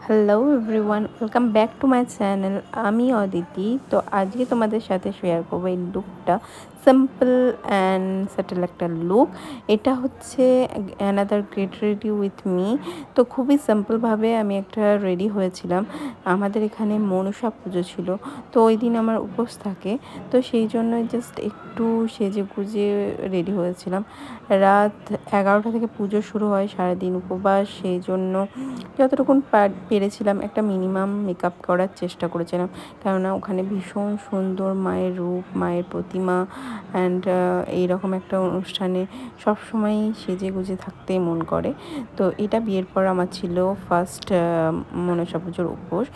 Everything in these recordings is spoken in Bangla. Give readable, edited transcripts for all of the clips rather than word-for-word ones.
Hello everyone, welcome back to my channel. আমি অদিতি। তো আজকে তোমাদের সাথে শেয়ার করবো এই লুকটা, সিম্পল অ্যান্ড সেটেল একটা লুক। এটা হচ্ছে another great ready with me. তো খুবই সিম্পলভাবে আমি একটা রেডি হয়েছিলাম। আমাদের এখানে মনসা পুজো ছিল, তো ওই দিন আমার উপোস থাকে। তো সেই জন্য জাস্ট একটু সেজে গুজে রেডি হয়েছিলাম। রাত 11টা থেকে পুজো শুরু হয়, সারাদিন উপবাস। সেই জন্য যতটুকুন পেরেছিলাম একটা মিনিমাম মেকআপ করার চেষ্টা করেছিলাম, কেননা ওখানে ভীষণ সুন্দর মায়ের রূপ, মায়ের প্রতিমা অ্যান্ড এইরকম একটা অনুষ্ঠানে সবসময়ই সেজে গুজে থাকতে মন করে। তো এটা বিয়ের পর আমার ছিল ফার্স্ট মনসা পুজোর উপোস।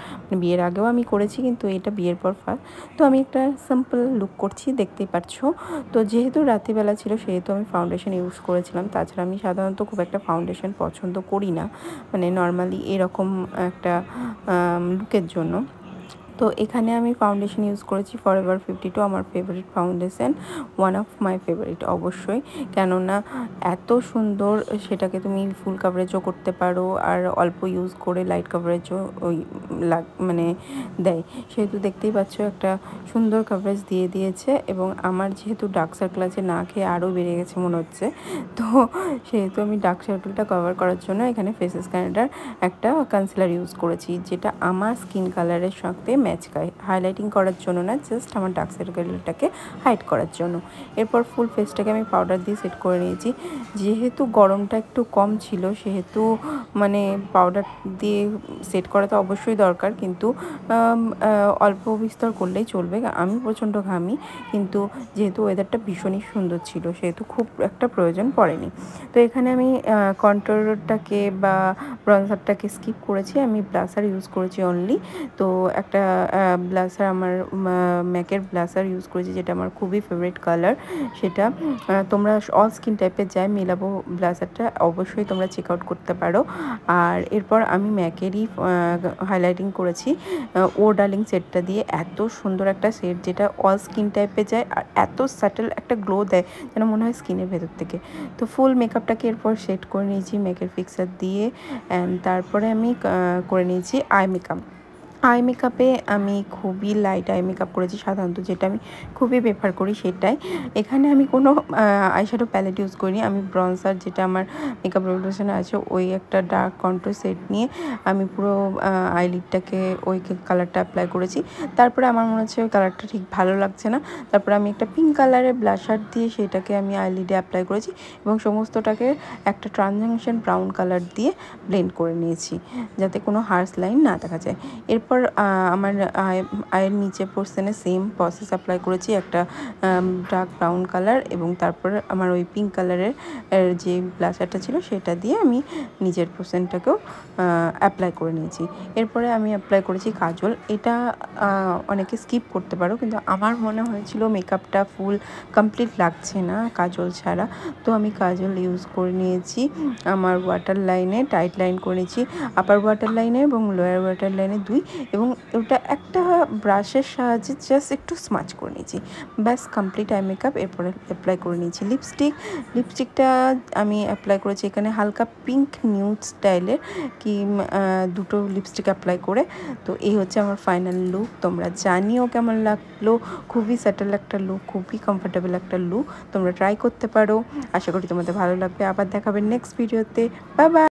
বিয়ের আগেও আমি করেছি, কিন্তু এটা বিয়ের পর ফার্স্ট। তো আমি একটা সিম্পল লুক করছি, দেখতেই পাচ্ছো। তো যেহেতু রাত্রিবেলা ছিল সেহেতু আমি ফাউন্ডেশন ইউজ করেছিলাম। তাছাড়া আমি সাধারণত খুব একটা ফাউন্ডেশন পছন্দ করি না, মানে নর্মালি এরকম একটা লুকের জন্য। তো এখানে আমি ফাউন্ডেশন ইউজ করেছি ফরএভার 52, আমার favourite foundation, one of my favourite অবশ্যই। কেননা এত সুন্দর, সেটাকে তুমি ফুল কাভারেজও করতে পারো, আর অল্প ইউজ করে লাইট কাভারেজও ওই মানে দেয়। সেহেতু দেখতেই পাচ্ছ একটা সুন্দর কাভারেজ দিয়ে দিয়েছে। এবং আমার যেহেতু ডার্ক সার্কেল আছে, না খেয়ে আরও বেড়ে গেছে মনে হচ্ছে, তো সেহেতু আমি ডার্ক সার্কেলটা কভার করার জন্য এখানে ফেসেস ক্যানাডার একটা কনসিলার ইউজ করেছি, যেটা আমার স্কিন কালারের সাথে ম্যাচ করে, হাইলাইটিং করার জন্য না, জাস্ট আমার ডার্ক সার্কেলটাকে হাইড করার জন্য। এরপর ফুল ফেসটাকে আমি পাউডার দিয়ে সেট করে নিয়েছি। যেহেতু গরমটা একটু কম ছিল, সেহেতু মানে পাউডার দিয়ে সেট করা তো অবশ্যই দরকার, কিন্তু অল্প বিস্তর করলেই চলবে। আমি প্রচণ্ড ঘামি, কিন্তু যেহেতু ওয়েদারটা ভীষণই সুন্দর ছিল সেহেতু খুব একটা প্রয়োজন পড়েনি। তো এখানে আমি কন্ট্রোলটাকে বা ব্রনজারটাকে স্কিপ করেছি, আমি ব্লাসার ইউজ করেছি অনলি। তো একটা ব্লাসার, আমার ম্যাকের ব্লাসার ইউজ করেছি, যেটা আমার খুবই ফেভারিট কালার। সেটা তোমরা অল স্কিন টাইপের যাই মেলাবো ব্লাসারটা, অবশ্যই তোমরা চেক আউট করতে পারো। আর এরপর আমি ম্যাকেরই হাইলাইটিং করেছি ও ডার্লিং সেটটা দিয়ে। এত সুন্দর একটা সেট, যেটা অল স্কিন টাইপে যায় আর এত সাটেল একটা গ্লো দেয়, যেন মনে হয় স্কিনের ভেতর থেকে। তো ফুল মেকআপটাকে এরপর সেট করে নিয়েছি মেকের ফিক্সার দিয়ে। অ্যান্ড তারপরে আমি করে নিয়েছি আই মেকআপ। আই মেকআপে আমি খুবই লাইট আই মেকআপ করেছি সাধারণত, যেটা আমি খুবই প্রেফার করি সেটাই। এখানে আমি কোনো আইশ্যাডো প্যালেট ইউজ করিনি। আমি ব্রনজার, যেটা আমার মেকআপ রেভলিউশনে আছে, ওই একটা ডার্ক কন্ট্রোল সেট নিয়ে আমি পুরো আইলিডটাকে ওই কালারটা অ্যাপ্লাই করেছি। তারপরে আমার মনে হচ্ছে ওই কালারটা ঠিক ভালো লাগছে না, তারপরে আমি একটা পিঙ্ক কালারের ব্লাশার দিয়ে সেটাকে আমি আইলিডে অ্যাপ্লাই করেছি, এবং সমস্তটাকে একটা ট্রানজ্যাকশন ব্রাউন কালার দিয়ে ব্লেন্ড করে নিয়েছি, যাতে কোনো হার্শ লাইন না দেখা যায়। এরপর আমার আয়ের নিচে পোর্শনে সেম প্রসেস অ্যাপ্লাই করেছি, একটা ডার্ক ব্রাউন কালার, এবং তারপর আমার ওই পিঙ্ক কালারের যে ব্লাশারটা ছিল সেটা দিয়ে আমি নিচের পোর্শনটাকেও অ্যাপ্লাই করে নিয়েছি। এরপরে আমি অ্যাপ্লাই করেছি কাজল। এটা অনেকে স্কিপ করতে পারো, কিন্তু আমার মনে হয়েছিল মেকআপটা ফুল কমপ্লিট লাগছে না কাজল ছাড়া। তো আমি কাজল ইউজ করে নিয়েছি আমার ওয়াটার লাইনে, টাইট লাইন করে নিয়েছি, আপার ওয়াটার লাইনে এবং লোয়ার ওয়াটার লাইনে দুই, এবং ওটা একটা ব্রাশের সাহায্যে জাস্ট একটু স্মাচ করে নিয়েছি। ব্যাস কমপ্লিট আই মেকআপ। এরপরে অ্যাপ্লাই করে নিয়েছি লিপস্টিকটা আমি অ্যাপ্লাই করেছি এখানে হালকা পিঙ্ক নিউড স্টাইলের, কি দুটো লিপস্টিক অ্যাপ্লাই করে। তো এই হচ্ছে আমার ফাইনাল লুক। তোমরা জানিও কেমন লাগলো। খুবই স্যাটেল একটা লুক, খুবই কমফোর্টেবল একটা লুক। তোমরা ট্রাই করতে পারো, আশা করি তোমাদের ভালো লাগবে। আবার দেখাবে নেক্সট ভিডিওতে। Bye bye.